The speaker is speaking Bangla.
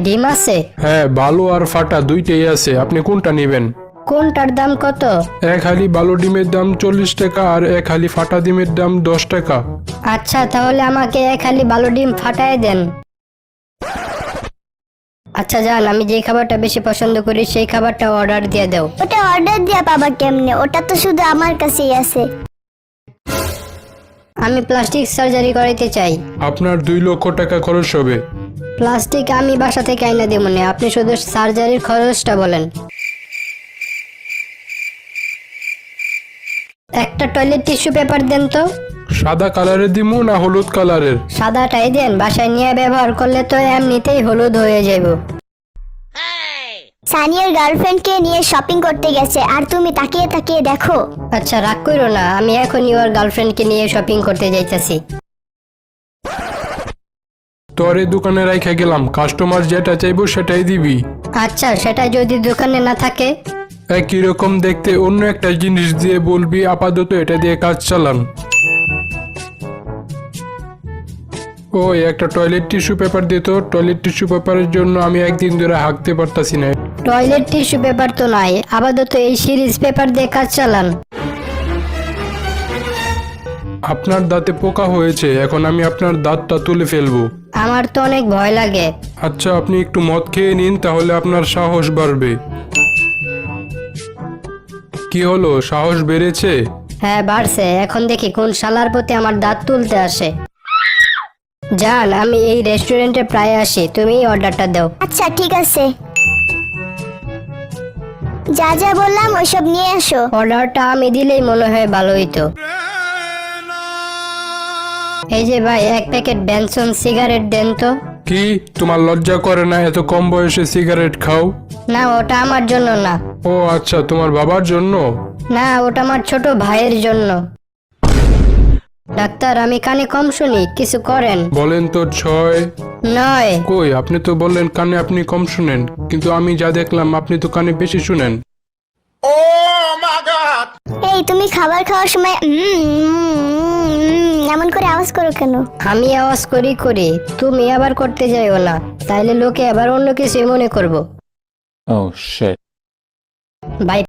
ডিম আছে? হ্যাঁ, ভালো আর ফাটা দুইটাই আছে, আপনি কোনটা নেবেন? কোনটার দাম কত? এক হালি ভালো ডিমের দাম 40 টাকা আর এক হালি ফাটা ডিমের দাম 10 টাকা। আচ্ছা, তাহলে আমাকে এক হালি ভালো ডিম ফাটায় দেন। আচ্ছা যান, আমি যে খাবারটা বেশি পছন্দ করি সেই খাবারটা অর্ডার দিয়ে দাও। ওটা অর্ডার দিয়া পাবা কেমনে? ওটা তো শুধু আমার কাছেই আছে। আমি প্লাস্টিক সার্জারি করাইতে চাই। আপনার 2 লক্ষ টাকা খরচ হবে। প্লাস্টিক আমি বাসা থেকে আইনা দেব না, আপনি শুধু সার্জারির খরচটা বলেন। একটা টয়লেট টিস্যু পেপার দেন তো। সাদা কালারের দিমু না হলুদ কালারের? সাদাটাই দেন, বাসায় নিয়ে ব্যবহার করলে তো এমনিতেই হলুদ হয়ে যাবে। সানিয়ার গার্লফ্রেন্ডকে নিয়ে শপিং করতে গেছে আর তুমি তাকিয়ে তাকিয়ে দেখো। আচ্ছা রাগ করো না, আমি এখনই ওর গার্লফ্রেন্ডকে নিয়ে শপিং করতে যাইতাছি। তোর এই দোকানে রাইখা গেলাম, কাস্টমার যেটা চাইবো সেটাই দিবি। আচ্ছা, সেটা যদি দোকানে না থাকে? একই রকম দেখতে অন্য একটা জিনিস দিয়ে বলবি আপাতত এটা দিয়ে কাজ চালান। ওই একটা টয়লেট টিস্যু পেপার দিত, টয়লেট টিস্যু পেপারের জন্য আমি একদিন ধরে হাঁকতে পারতাছি না। টয়লেট টিস্যু পেপার তো নাই, আপাতত এই সিরিজ পেপার দিয়ে কাজ চালান। আপনার দাঁতে পোকা হয়েছে, এখন আমি আপনার দাঁতটা তুলে ফেলবো। আমার তো অনেক ভয় লাগে। আচ্ছা, আপনি একটু মদ খেয়ে নিন, তাহলে আপনার সাহস বাড়বে। কি হলো, সাহস বেড়েছে? হ্যাঁ বাড়ছে, এখন দেখি কোন শালার প্রতি আমার দাঁত তুলতে আসে। জান, আমি এই রেস্টুরেন্টে প্রায় আসি, তুমি অর্ডারটা দাও। আচ্ছা ঠিক আছে, যা যা বললাম ওইসব নিয়ে এসো। অর্ডারটা আমি দিলেই মনে হয় ভালো হইতো। এই যে ভাই, এক প্যাকেট বেনসন সিগারেট দেন তো। কি, তোমার লজ্জা করে না এত কম বয়সে সিগারেট খাও? না, ওটা আমার জন্য না। ও আচ্ছা, তোমার বাবার জন্য? না, ওটা আমার ছোট ভাইয়ের জন্য। ডাক্তার, আমি কানে কম শুনি, কিছু করেন। বলেন তো 6। নয়। কই, আপনি তো বললেন কানে আপনি কম শুনেন, কিন্তু আমি যা দেখলাম আপনি তো কানে বেশি শুনেন। এই তুমি খাবার খাওয়ার সময় এমন করে আওয়াজ করো কেন? আমি আওয়াজ করি, তুমি আবার করতে যাইও না, তাইলে লোকে আবার অন্য কিছু মনে করব। Oh shit. ভাই